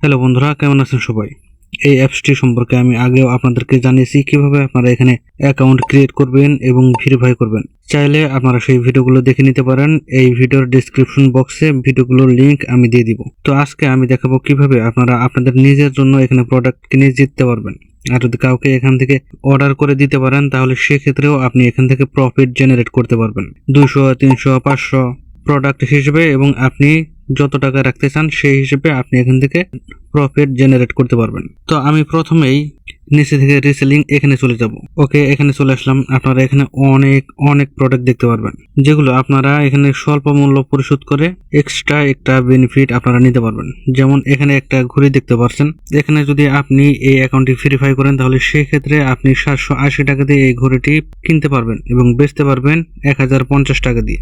Hello বন্ধুরা, কেমন আছেন সবাই? এই অ্যাপসটি সম্পর্কে আমি আগেও আপনাদেরকে জানিয়েছি কিভাবে আপনারা এখানে অ্যাকাউন্ট ক্রিয়েট করবেন এবং ভেরিফাই করবেন। চাইলে আপনারা সেই ভিডিওগুলো দেখে নিতে পারেন। এই ভিডিওর ডেসক্রিপশন বক্সে ভিডিওগুলোর লিংক আমি দিয়ে দিব। তো আজকে আমি দেখাবো কিভাবে আপনারা আপনাদের নিজের জন্য এখানে প্রোডাক্ট কিনে জিততে পারবেন। আর যদি কাউকে এখান থেকে অর্ডার করে দিতে পারেন তাহলে সেক্ষেত্রেও আপনি এখান থেকে প্রফিট জেনারেট করতে পারবেন 200, 300, 500 প্রোডাক্ট হিসেবে, এবং আপনি যত টাকা রাখতে চান সেই হিসেবে আপনি এখান থেকে প্রফিট জেনারেট করতে পারবেন। তো আমি প্রথমেই নিচে থেকে রিসেলিং এখানে চলে যাব। ওকে, এখানে চলে আসলাম। আপনারা এখানে অনেক প্রোডাক্ট দেখতে পারবেন যেগুলো আপনারা এখানে স্বল্প মূল্য পরিশোধ করে এক্সট্রা একটা বেনিফিট আপনারা নিতে পারবেন। যেমন এখানে একটা ঘড়ি দেখতে পাচ্ছেন। এখানে যদি আপনি এই অ্যাকাউন্টটি ভেরিফাই করেন তাহলে সেক্ষেত্রে আপনি 780 টাকা দিয়ে এই ঘড়িটি কিনতে পারবেন এবং বেচতে পারবেন 1050 টাকা দিয়ে।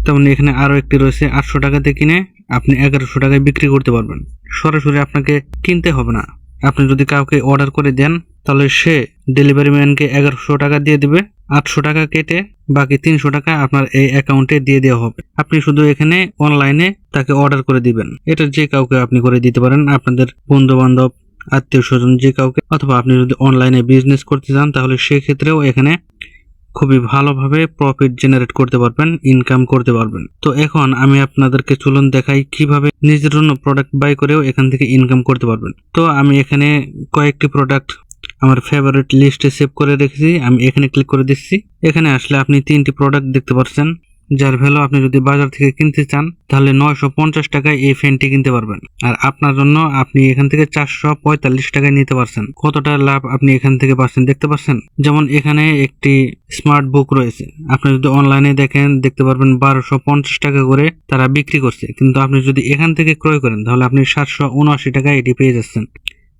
তেমন এখানে আরো একটি রয়েছে, 800 টাকাতে কিনে আপনি 1100 টাকায় বিক্রি করতে পারবেন। সরাসরি আপনাকে কিনতে হবে না। আপনি যদি কাউকে অর্ডার করে দেন তাহলে সে ডেলিভারি ম্যানকে 1100 টাকা দিয়ে দিবে, 800 টাকা কেটে বাকি 300 টাকা আপনার এই অ্যাকাউন্টে দিয়ে দেওয়া হবে। আপনি শুধু এখানে অনলাইনে তাকে অর্ডার করে দিবেন। এটা যে কাউকে আপনি করে দিতে পারেন, আপনাদের বন্ধু বান্ধব, আত্মীয় স্বজন যে কাউকে। অথবা আপনি যদি অনলাইনে বিজনেস করতে চান তাহলে সেক্ষেত্রেও এখানে খুবই ভালোভাবে প্রফিট জেনারেট করতে পারবেন, ইনকাম করতে পারবেন। তো এখন আমি আপনাদেরকে চলুন দেখাই কিভাবে নিজের জন্য প্রোডাক্ট বাই করেও এখান থেকে ইনকাম করতে পারবেন। তো আমি এখানে কয়েকটি প্রোডাক্ট আমার ফেভারিট লিস্টে সেভ করে রেখেছি। আমি এখানে ক্লিক করে দিচ্ছি। এখানে আসলে আপনি 3টি প্রোডাক্ট দেখতে পাচ্ছেন যার ভ্যালু আপনি যদি বাজার থেকে কিনতে চান তাহলে 950 টাকায় এই ফ্যানটি কিনতে পারবেন। আর আপনার জন্য আপনি এখান থেকে 445 টাকায় নিতে পারছেন। কতটা লাভ আপনি এখান থেকে পাচ্ছেন দেখতে পাচ্ছেন। যেমন এখানে একটি স্মার্ট বুক রয়েছে। আপনি যদি অনলাইনে দেখেন দেখতে পারবেন 1250 টাকা করে তারা বিক্রি করছে, কিন্তু আপনি যদি এখান থেকে ক্রয় করেন তাহলে আপনি 779 টাকায় এটি পেয়ে যাচ্ছেন।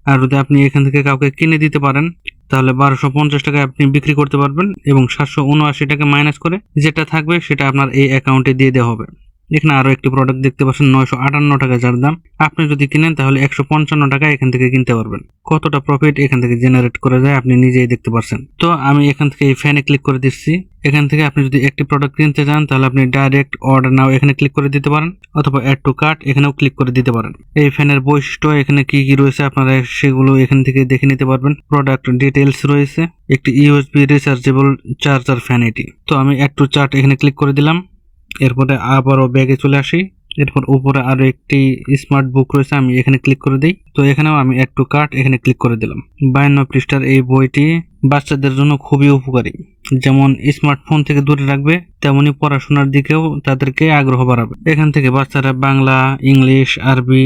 আর যদি আপনি এখান থেকে কাউকে কিনে দিতে পারেন তাহলে 1250 টাকায় আপনি বিক্রি করতে পারবেন এবং 779 টাকা মাইনাস করে যেটা থাকবে সেটা আপনার এই অ্যাকাউন্টে দিয়ে দেওয়া হবে। এখানে আরো একটি প্রোডাক্ট দেখতে পাচ্ছেন 958 টাকা যার দাম। আপনি যদি কিনেন তাহলে 155 টাকা এখান থেকে কিনতে পারবেন। কতটা প্রফিট এখান থেকে জেনারেট করা যায় আপনি নিজেই দেখতে পাচ্ছেন। তো আমি এখান থেকে এই ফ্যানে ক্লিক করে দিচ্ছি। এখান থেকে আপনি যদি একটি প্রোডাক্ট কিনতে চান তাহলে আপনি ডাইরেক্ট অর্ডার নাও এখানে ক্লিক করে দিতে পারেন, অথবা অ্যাড টু কার্ট এখানেও ক্লিক করে দিতে পারেন। এই ফ্যানের বৈশিষ্ট্য এখানে কি কি রয়েছে আপনারা সেগুলো এখান থেকে দেখে নিতে পারবেন। প্রোডাক্ট ডিটেলস রয়েছে, একটি ইউএসবি রিচার্জেবল চার্জার ফ্যান এটি। তো আমি অ্যাড টু চার্ট এখানে ক্লিক করে দিলাম। এরপরে আবারও ব্যাগে চলে আসি। এরপর উপরে আরো একটি স্মার্ট বুক রয়েছে, আমি এখানে ক্লিক করে দিই। তো এখানেও আমি অ্যাড টু কার্ট এখানে ক্লিক করে দিলাম। 52 পৃষ্ঠার এই বইটি বাচ্চাদের জন্য খুবই উপকারী। যেমন স্মার্টফোন থেকে দূরে রাখবে, তেমনি পড়াশোনার দিকেও তাদেরকে আগ্রহ বাড়াবে। এখান থেকে বাচ্চারা বাংলা, ইংলিশ, আরবি,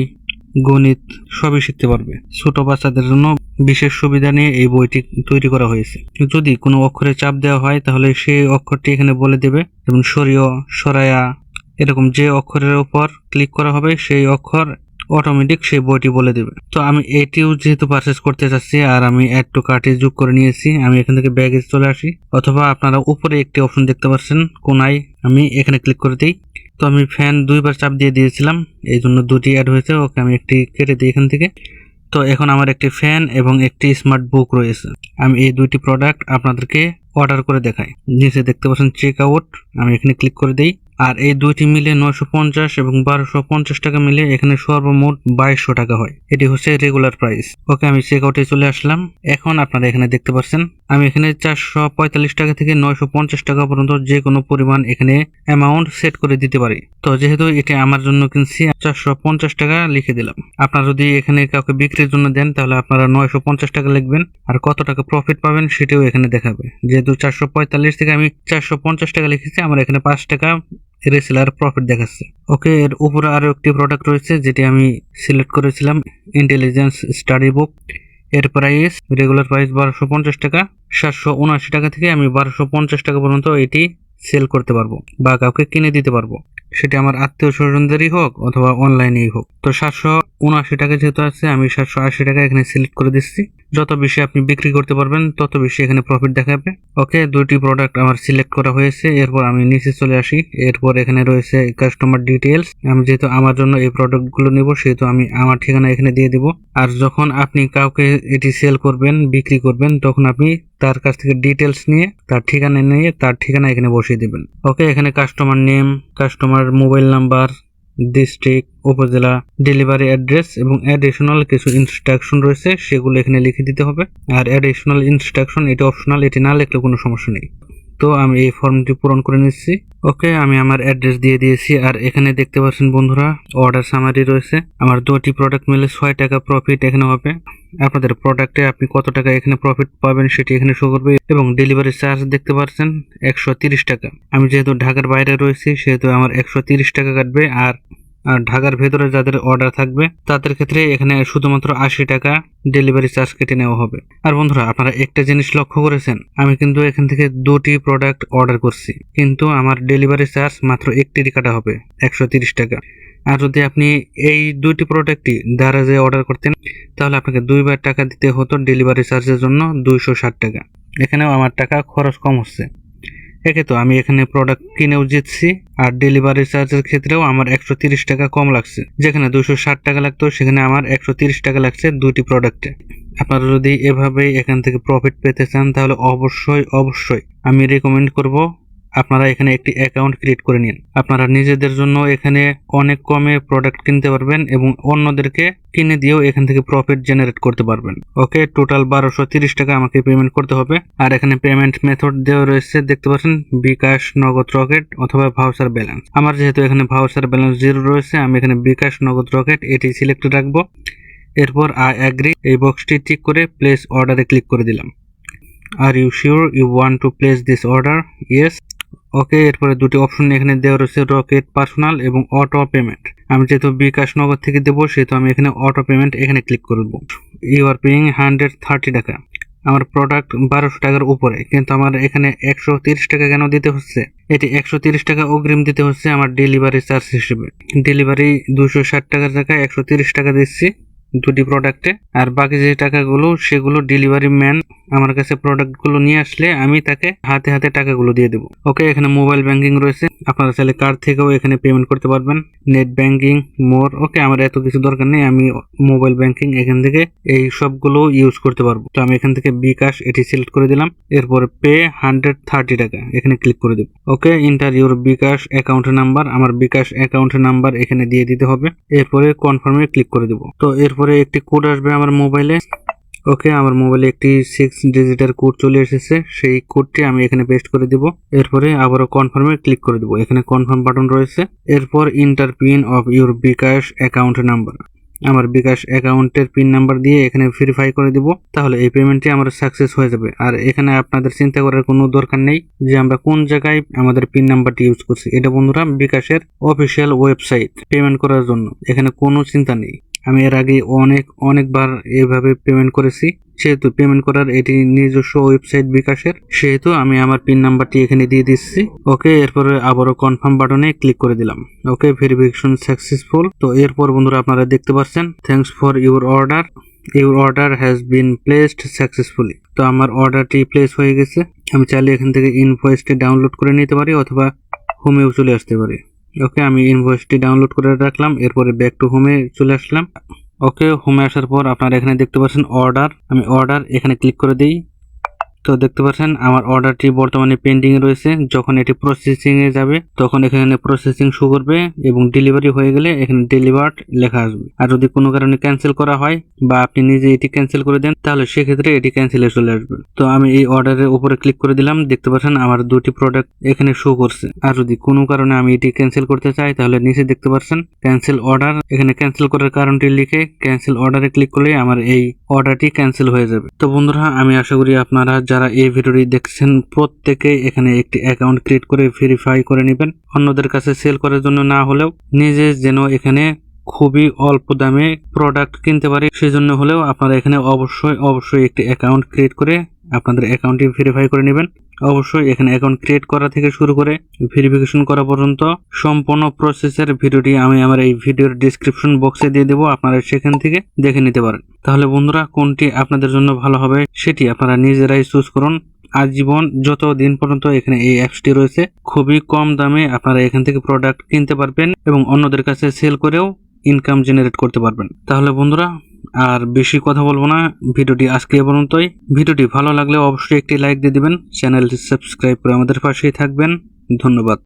গণিত সবই শিখতে পারবে। ছোট বাচ্চাদের জন্য বিশেষ সুবিধা নিয়ে এই বইটি তৈরি করা হয়েছে। যদি কোনো অক্ষরে চাপ দেওয়া হয় তাহলে সেই অক্ষরটি এখানে বলে দেবে। যেমন সরিয়, সরায়া, এরকম যে অক্ষরের উপর ক্লিক করা হবে সেই অক্ষর অটোমেটিক সেই বইটি বলে দেবে। তো আমি এটিও যেহেতু পারচেস করতে চাচ্ছি আর আমি অ্যাড টু কার্টে যোগ করে নিয়েছি, আমি এখান থেকে ব্যাগে চলে আসি। অথবা আপনারা উপরে একটি অপশন দেখতে পাচ্ছেন কোনায়, আমি এখানে ক্লিক করে দিই। তো আমি ফ্যান 2বার চাপ দিয়ে দিয়েছিলাম, এই জন্য 2টি অ্যাড হয়েছে। ওকে, আমি একটি কেটে দিই এখান থেকে। তো এখন আমার একটি ফ্যান এবং একটি স্মার্ট বুক রয়েছে। আমি এই 2টি প্রোডাক্ট আপনাদেরকে অর্ডার করে দেখাই। নিচে দেখতে পাচ্ছেন চেক আউট, আমি এখানে ক্লিক করে দিই। আর এই 2টি মিলে 950 এবং 1250 টাকা মিলে এখানে সর্বমোট 2200 টাকা হয়। এটি হচ্ছে রেগুলার প্রাইস। ওকে, আমি চেক আউটে চলে আসলাম। এখন আপনারা এখানে দেখতে পাচ্ছেন আমি এখানে 445 টাকা থেকে 950 টাকা পর্যন্ত যে কোনো পরিমাণ এখানে অ্যামাউন্ট সেট করে দিতে পারি। তো যেহেতু এটা আমার জন্য কিনছি 450 টাকা লিখে দিলাম। আপনারা যদি এখানে কাউকে বিক্রির জন্য দেন তাহলে আপনারা 950 টাকা লিখবেন, আর কত টাকা প্রফিট পাবেন সেটাও এখানে দেখাবে। যেহেতু 445 থেকে আমি 450 টাকা লিখেছি, আমার এখানে 5 টাকা রিসেলার প্রফিট দেখাচ্ছে। ওকে, এর উপরে আরো একটি প্রোডাক্ট রয়েছে যেটি আমি সিলেক্ট করেছিলাম, ইন্টেলিজেন্স স্টাডি বুক। এর প্রাইস রেগুলার প্রাইস 1250 টাকা। 779 টাকা থেকে আমি 1250 টাকা পর্যন্ত এটি সেল করতে পারবো বা কাউকে কিনে দিতে পারবো, সেটা আমার আত্মীয় স্বজনদেরই হোক অথবা অনলাইনেই হোক। তো 779 টাকা যেহেতু আছে আমি 780 টাকা এখানে সিলেক্ট করে দিচ্ছি। যত বেশি আপনি বিক্রি করতে পারবেন তত বেশি এখানে প্রফিট দেখাবে। ওকে, 2টি প্রোডাক্ট আমার সিলেক্ট করা হয়েছে। এরপর আমি নিচে চলে আসি। এরপর এখানে রয়েছে কাস্টমার ডিটেলস। আমি যেহেতু আমার জন্য এই প্রোডাক্টগুলো নেব সেহেতু আমি আমার ঠিকানা এখানে দিয়ে দেব। আর যখন আপনি কাউকে এটি সেল করবেন, বিক্রি করবেন, তখন আপনি তার কাছ থেকে ডিটেলস নিয়ে তার ঠিকানা নিয়ে তার ঠিকানা এখানে বসিয়ে দিবেন। ওকে, এখানে customer name, customer mobile number, district, উপজেলা, ডেলিভারি অ্যাড্রেস এবং অ্যাডিশনাল কিছু ইনস্ট্রাকশন রয়েছে, সেগুলো এখানে লিখে দিতে হবে। আর অ্যাডিশনাল ইনস্ট্রাকশন এটা অপশনাল, এটি না লিখলে কোনো সমস্যা নেই। তো আমি এই ফর্মটি পূরণ করে নিচ্ছি। ওকে, আমি আমার অ্যাড্রেস দিয়ে দিয়েছি। আর এখানে দেখতে পাচ্ছেন বন্ধুরা, অর্ডার সামারি রয়েছে। আমার 2টি প্রোডাক্ট মিলে 6 টাকা প্রফিট এখানে হবে। আপনাদের প্রোডাক্টে আপনি কত টাকা এখানে প্রফিট পাবেন সেটি এখানে শো করবে। এবং ডেলিভারি চার্জ দেখতে পাচ্ছেন 130 টাকা। আমি যেহেতু ঢাকার বাইরে রয়েছি সেহেতু আমার 130 টাকা কাটবে। আর ঢাকার ভেতরে যাদের অর্ডার থাকবে তাদের ক্ষেত্রে এখানে শুধুমাত্র 80 টাকা ডেলিভারি চার্জ কেটে নেওয়া হবে। আর বন্ধুরা, আপনারা একটা জিনিস লক্ষ্য করেছেন, আমি কিন্তু এখান থেকে 2টি প্রোডাক্ট অর্ডার করছি, কিন্তু আমার ডেলিভারি চার্জ মাত্র একটিরই কাটা হবে 130 টাকা। আর যদি আপনি এই 2টি প্রোডাক্টই দারাজে অর্ডার করতেন তাহলে আপনাকে 2বার টাকা দিতে হতো ডেলিভারি চার্জের জন্য 260 টাকা। এখানেও আমার টাকা খরচ কম হচ্ছে। একে তো আমি এখানে প্রোডাক্ট কিনেও জিতছি, আর ডেলিভারি চার্জের ক্ষেত্রেও আমার 130 টাকা কম লাগছে। যেখানে 260 টাকা লাগতো সেখানে আমার 130 টাকা লাগছে 2টি প্রোডাক্টে। আপনারা যদি এভাবেই এখান থেকে প্রফিট পেতে চান তাহলে অবশ্যই আমি রেকমেন্ড করব আপনারা এখানে একটি অ্যাকাউন্ট ক্রিয়েট করে নিন। আপনারা নিজেদের জন্য এখানে অনেক কমে প্রোডাক্ট কিনতে পারবেন এবং অন্যদেরকে কিনে দিয়েও এখান থেকে প্রফিট জেনারেট করতে পারবেন। ওকে, টোটাল 1230 টাকা আমাকে পেমেন্ট করতে হবে। আর এখানে পেমেন্ট মেথড দেওয়া রয়েছে, দেখতে পাচ্ছেন বিকাশ, নগদ রকেট অথবা ভাউচার ব্যালেন্স। আমার যেহেতু এখানে ভাউচার ব্যালেন্স 0 রয়েছে, আমি এখানে বিকাশ, নগদ রকেট এটি সিলেক্ট রাখবো। এরপর আই অ্যাগ্রি এই বক্সটি টিক করে প্লেস অর্ডারে ক্লিক করে দিলাম। Are you sure you want to place this order? Yes. ওকে, এরপরে 2টি অপশন এখানে দেওয়া রয়েছে, রকেট পার্সোনাল এবং অটো পেমেন্ট। আমি যেহেতু বিকাশ নগদ থেকে দেবো সেহেতু আমি এখানে অটো পেমেন্ট এখানে ক্লিক করব। ইউ আর পেইং 130 টাকা। আমার প্রোডাক্ট 1200 টাকার উপরে, কিন্তু আমার এখানে 130 টাকা কেন দিতে হচ্ছে? এটি 130 টাকা অগ্রিম দিতে হচ্ছে আমার ডেলিভারি চার্জ হিসেবে। ডেলিভারি 260 টাকার জায়গায় 130 টাকা দিচ্ছি 2টি প্রোডাক্টে। আর বাকি যে টাকাগুলো সেগুলো ডেলিভারি ম্যান আমার কাছে প্রোডাক্টগুলো নিয়ে আসলে আমি তাকে হাতে হাতে টাকাগুলো দিয়ে দেবো। ওকে, এখানে মোবাইল ব্যাংকিং রয়েছে, আপনারা চাইলে কার্ড থেকেও এখানে পেমেন্ট করতে পারবেন। নেট ব্যাংকিং, মোর। ওকে, আমার এত কিছু দরকার নেই, আমি মোবাইল ব্যাংকিং এখান থেকে এই সবগুলো ইউজ করতে পারবো। তো আমি এখান থেকে বিকাশ এটি সিলেক্ট করে দিলাম। এরপর পে 130 টাকা এখানে ক্লিক করে দেব। Okay, enter your bKash account number. আমার বিকাশ অ্যাকাউন্ট নাম্বার এখানে দিয়ে দিতে হবে। এরপরে কনফার্মে ক্লিক করে দেব। তো এরপরে একটি কোড আসবে আমার মোবাইলে। ওকে, আমার মোবাইলে একটি 6 ডিজিটের কোড চলে এসেছে, সেই কোডটি আমি এখানে পেস্ট করে দেব। এরপরে আবারও কনফার্মে ক্লিক করে দেব। এখানে কনফার্ম বাটন রয়েছে। এরপর enter pin of your bKash account number. আমার বিকাশ অ্যাকাউন্টের পিন নাম্বার দিয়ে এখানে ভেরিফাই করে দিব, তাহলে এই পেমেন্টটি আমার সাকসেস হয়ে যাবে। আর এখানে আপনাদের চিন্তা করার কোনো দরকার নেই যে আমরা কোন জায়গায় আমাদের পিন নাম্বারটি ইউজ করছি। এটা বন্ধুরা বিকাশের অফিসিয়াল ওয়েবসাইট পেমেন্ট করার জন্য, এখানে কোনো চিন্তা নেই। আমি এর আগে অনেকবার এভাবে পেমেন্ট করেছি, সেহেতু পেমেন্ট করার এটি নিজস্ব ওয়েবসাইট বিকাশের, সেহেতু আমি আমার পিন নাম্বারটি এখানে দিয়ে দিচ্ছি। ওকে, এরপরে আবারও কনফার্ম বাটনে ক্লিক করে দিলাম। ওকে, ভেরিফিকেশন সাকসেসফুল। তো এরপর বন্ধুরা আপনারা দেখতে পাচ্ছেন, thanks for your order, your order has been placed successfully. তো আমার অর্ডারটি প্লেস হয়ে গেছে। আমি চাইলে এখান থেকে ইনভয়েসটি ডাউনলোড করে নিতে পারি অথবা হোমেও চলে আসতে পারি। ওকে, আমি ইনভয়েসটি ডাউনলোড করে রাখলাম। এরপরে ব্যাক টু হোমে চলে আসলাম। ওকে, হোমে আসার পর আপনারা এখানে দেখতে পাচ্ছেন অর্ডার। আমি অর্ডার এখানে ক্লিক করে দিই। তো দেখতে পাচ্ছেন আমার অর্ডারটি বর্তমানে পেন্ডিং এ রয়েছে। যখন এটি প্রসেসিং এ যাবে তখন এখানে প্রসেসিং শো করবে এবং ডেলিভারি হয়ে গেলে এখানে ডেলিভার্ড লেখা আসবে। আর যদি কোনো কারণে ক্যান্সেল করা হয় বা আপনি নিজে এটি ক্যান্সেল করে দেন তাহলে সেক্ষেত্রে এটি ক্যান্সেলে চলে আসবে। তো আমি এই অর্ডারের উপরে ক্লিক করে দিলাম। দেখতে পাচ্ছেন আমার 2টি প্রোডাক্ট এখানে শো করছে। আর যদি কোনো কারণে আমি এটি ক্যান্সেল করতে চাই তাহলে নিচে দেখতে পাচ্ছেন ক্যান্সেল অর্ডার, এখানে ক্যান্সেল করার কারণটি লিখে ক্যান্সেল অর্ডারে ক্লিক করলে আমার এই অর্ডারটি ক্যান্সেল হয়ে যাবে। তো বন্ধুরা, আমি আশা করি আপনারা যারা এই ভিডিওটি দেখছেন প্রত্যেকে এখানে একটি অ্যাকাউন্ট ক্রিয়েট করে ভেরিফাই করে নেবেন। অন্যদের কাছে সেল করার জন্য না হলেও নিজে যেন এখানে খুবই অল্প দামে প্রোডাক্ট কিনতে পারি সেজন্য হলেও আপনারা এখানে অবশ্যই একটি অ্যাকাউন্ট ক্রিয়েট করে আপনাদের অ্যাকাউন্টটি ভেরিফাই করে নেবেন। অবশ্যই এখানে অ্যাকাউন্ট ক্রিয়েট করা থেকে শুরু করে ভেরিফিকেশন করা পর্যন্ত সম্পূর্ণ প্রসেসের ভিডিওটি আমি আমার এই ভিডিওর ডেসক্রিপশন বক্সে দিয়ে দেবো, আপনারা সেখান থেকে দেখে নিতে পারেন। তাহলে বন্ধুরা, কোনটি আপনাদের জন্য ভালো হবে সেটি আপনারা নিজেরাই চুজ করুন। আজীবন যত দিন পর্যন্ত এখানে এই অ্যাপসটি রয়েছে খুবই কম দামে আপনারা এখান থেকে প্রোডাক্ট কিনতে পারবেন এবং অন্যদের কাছে সেল করেও ইনকাম জেনারেট করতে পারবেন। তাহলে বন্ধুরা, আর বেশি কথা বলবো না, ভিডিওটি আজকে এ পর্যন্তই। ভিডিওটি ভালো লাগলে অবশ্যই একটি লাইক দিয়ে দিবেন, চ্যানেলটি সাবস্ক্রাইব করে আমাদের পাশেই থাকবেন। ধন্যবাদ।